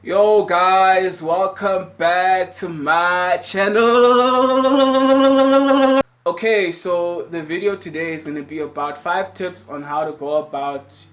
Yo guys, welcome back to my channel. Okay, so the video today is going to be about 5 tips on how to go about,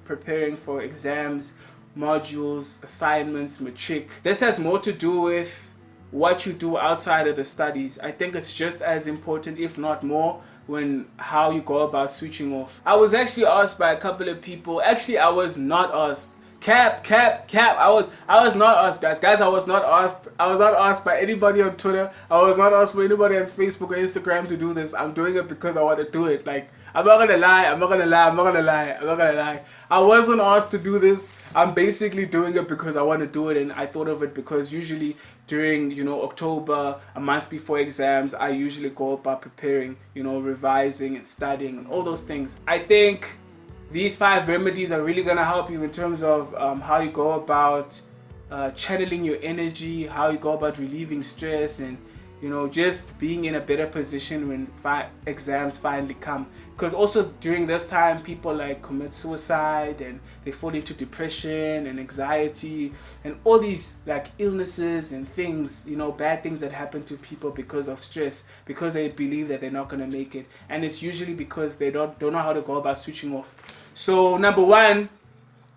preparing for exams, modules, assignments, matric. This has more to do with what you do outside of the studies. I think it's just as important, if not more, when how you go about switching off. I was actually asked by a couple of people. Actually, I was not asked. Cap. I was not asked, guys. I was not asked. I was not asked by anybody on Twitter. I was not asked by anybody on Facebook or Instagram to do this. I'm doing it because I want to do it. Like, I'm not gonna lie. I wasn't asked to do this. I'm basically doing it because I want to do it, and I thought of it because usually during October, a month before exams, I usually go about preparing, revising and studying and all those things. I think these 5 remedies are really going to help you in terms of how you go about channeling your energy, how you go about relieving stress, and just being in a better position when exams finally come. Because also during this time, people like commit suicide and they fall into depression and anxiety and all these like illnesses and things, bad things that happen to people because of stress, because they believe that they're not going to make it, and it's usually because they don't know how to go about switching off. So number one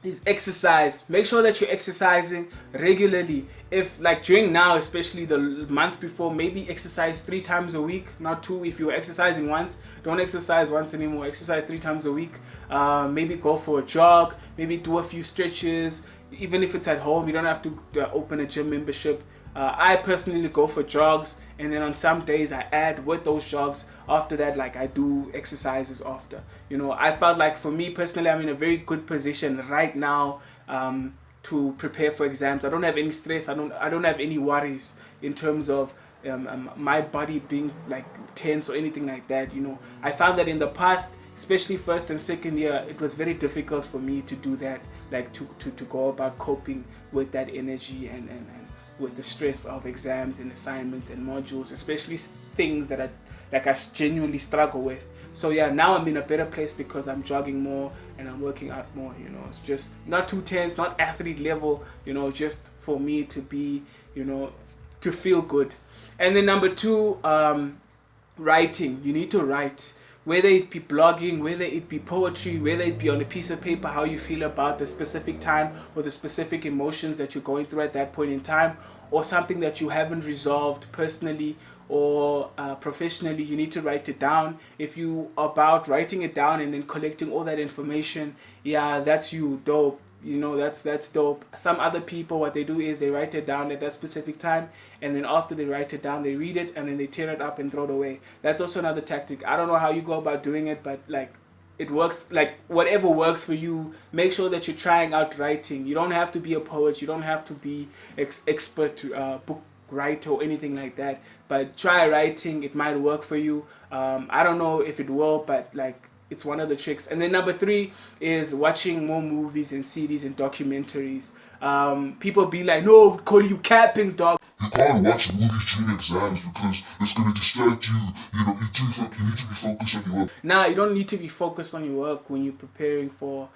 is exercise. Make sure that you're exercising regularly. If like during now, especially the month before, maybe exercise 3 times a week, not 2. If you're exercising once, don't exercise once anymore. Exercise 3 times a week. Maybe go for a jog, maybe do a few stretches. Even if it's at home, you don't have to open a gym membership. I personally go for jogs, and then on some days I add with those jogs. After that, like, I do exercises after. I felt like for me personally, I'm in a very good position right now to prepare for exams. I don't have any stress. I don't have any worries in terms of my body being like tense or anything like that. I found that in the past, especially first and second year, it was very difficult for me to do that, like to go about coping with that energy and with the stress of exams and assignments and modules, especially things that I genuinely struggle with. So yeah, now I'm in a better place because I'm jogging more and I'm working out more. It's just not too tense, not athlete level. Just for me to be, to feel good. And then number two, writing. You need to write, whether it be blogging, whether it be poetry, whether it be on a piece of paper, how you feel about the specific time or the specific emotions that you're going through at that point in time, or something that you haven't resolved personally or professionally. You need to write it down. If you are about writing it down and then collecting all that information, yeah, that's you, dope. That's dope. Some other people, what they do is they write it down at that specific time, and then after they write it down, they read it and then they tear it up and throw it away. That's also another tactic. I don't know how you go about doing it, but like, it works. Like, whatever works for you, make sure that you're trying out writing. You don't have to be a poet, you don't have to be expert book writer or anything like that, but try writing. It might work for you. I don't know if it will, but like, it's one of the tricks. And then number three is watching more movies and series and documentaries. People be like, no, call you capping, dog. You can't watch movies during exams because it's gonna distract you. You need to be focused on your work. Now, you don't need to be focused on your work when you're preparing for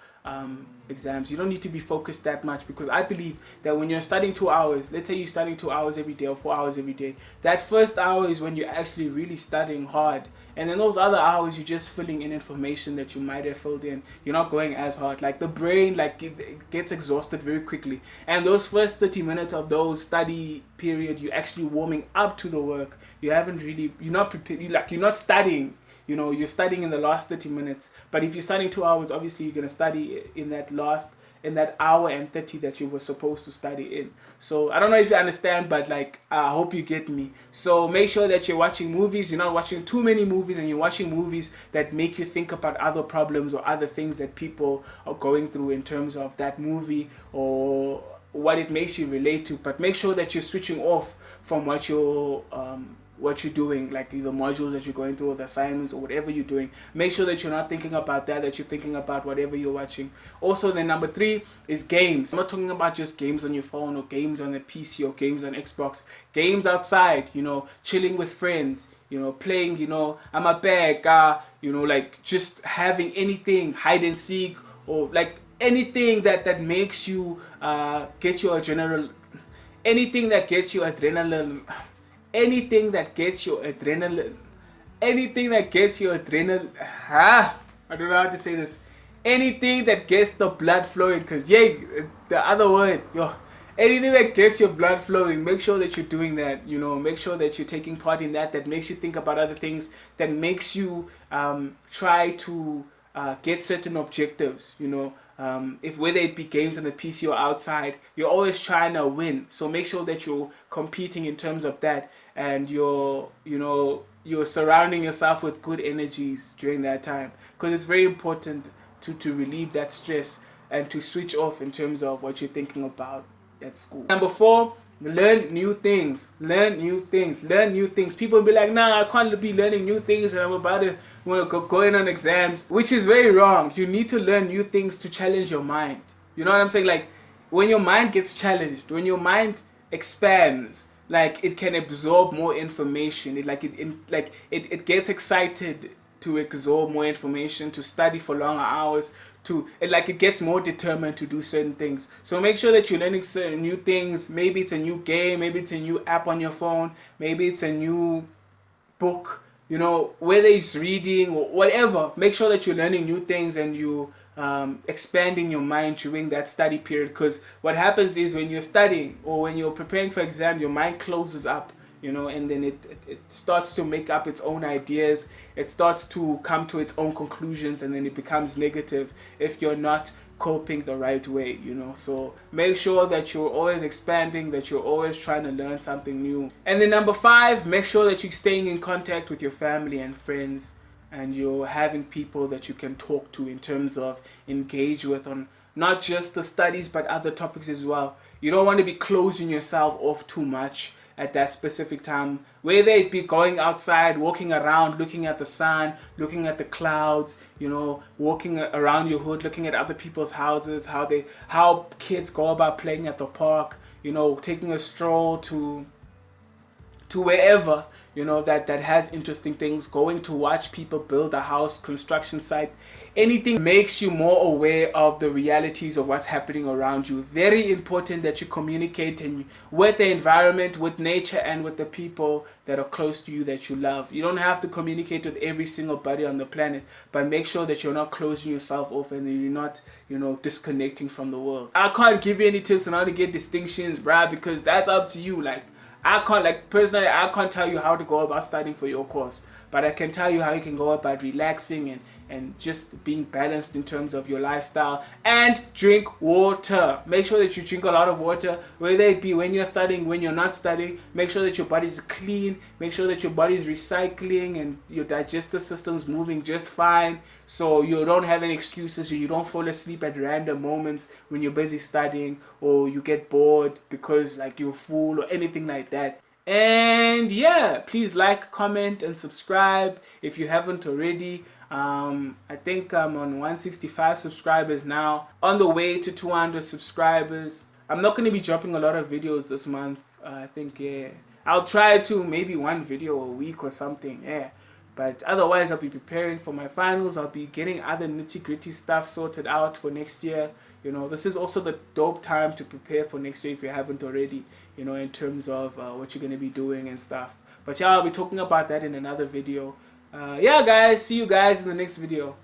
exams. You don't need to be focused that much, because I believe that when you're studying 2 hours, let's say you're studying 2 hours every day or 4 hours every day, that first hour is when you're actually really studying hard. And then those other hours, you're just filling in information that you might have filled in. You're not going as hard. Like, the brain, like, it gets exhausted very quickly. And those first 30 minutes of those study period, you're actually warming up to the work. You're not prepared. You're not studying. You're studying in the last 30 minutes. But if you're studying 2 hours, obviously you're going to study in that hour and 30 that you were supposed to study in. So I don't know if you understand, but like, I hope you get me. So make sure that you're watching movies. You're not watching too many movies, and you're watching movies that make you think about other problems or other things that people are going through in terms of that movie, or what it makes you relate to. But make sure that you're switching off from what you're doing, like the modules that you're going through, or the assignments, or whatever you're doing. Make sure that you're not thinking about that you're thinking about whatever you're watching. Also, then number three is games. I'm not talking about just games on your phone or games on the PC or games on Xbox. Games outside, chilling with friends, playing, I'm a bag, like just having anything, hide and seek, or like anything that makes you gets your adrenaline, anything that gets you adrenaline, anything that gets you adrenaline, anything that gets you adrenaline. I don't know how to say this. Anything that gets the blood flowing, because the other word, anything that gets your blood flowing, make sure that you're doing that. Make sure that you're taking part in that. That makes you think about other things. That makes you try to get certain objectives. If whether it be games on the PC or outside, you're always trying to win. So make sure that you're competing in terms of that, and you're surrounding yourself with good energies during that time, because it's very important to relieve that stress and to switch off in terms of what you're thinking about at school. Number 4, learn new things. Learn new things. Learn new things. People will be like, nah, I can't be learning new things when I'm about to go in on exams, which is very wrong. You need to learn new things to challenge your mind. You know what I'm saying? Like, when your mind gets challenged, when your mind expands, like, it can absorb more information. It gets excited to absorb more information, to study for longer hours, it gets more determined to do certain things. So make sure that you're learning certain new things. Maybe it's a new game, maybe it's a new app on your phone, maybe it's a new book, whether it's reading or whatever. Make sure that you're learning new things and you expanding your mind during that study period, because what happens is when you're studying or when you're preparing for exam, your mind closes up, and then it starts to make up its own ideas. It starts to come to its own conclusions, and then it becomes negative if you're not coping the right way. So make sure that you're always expanding, that you're always trying to learn something new. And then number 5, make sure that you're staying in contact with your family and friends, and you're having people that you can talk to in terms of engage with on not just the studies but other topics as well. You don't want to be closing yourself off too much at that specific time, whether it be going outside, walking around, looking at the sun, looking at the clouds, walking around your hood, looking at other people's houses, how kids go about playing at the park, taking a stroll to wherever that has interesting things, going to watch people build a house, construction site, anything makes you more aware of the realities of what's happening around you. Very important that you communicate with the environment, with nature, and with the people that are close to you that you love. You don't have to communicate with every single body on the planet, but make sure that you're not closing yourself off and that you're not disconnecting from the world. I can't give you any tips on how to get distinctions, bruh, because that's up to you. Personally, I can't tell you how to go about studying for your course, but I can tell you how you can go about relaxing and just being balanced in terms of your lifestyle. And drink water. Make sure that you drink a lot of water, whether it be when you're studying, when you're not studying. Make sure that your body's clean. Make sure that your body's recycling and your digestive system's moving just fine, so you don't have any excuses, so you don't fall asleep at random moments when you're busy studying, or you get bored because you're full or anything like that. And yeah, please like, comment, and subscribe if you haven't already. I think I'm on 165 subscribers now, on the way to 200 subscribers. I'm not going to be dropping a lot of videos this month. I think, I'll try to maybe one video a week or something, but otherwise I'll be preparing for my finals. I'll be getting other nitty-gritty stuff sorted out for next year. This is also the dope time to prepare for next year if you haven't already, in terms of what you're going to be doing and stuff. But I'll be talking about that in another video. Guys, see you guys in the next video.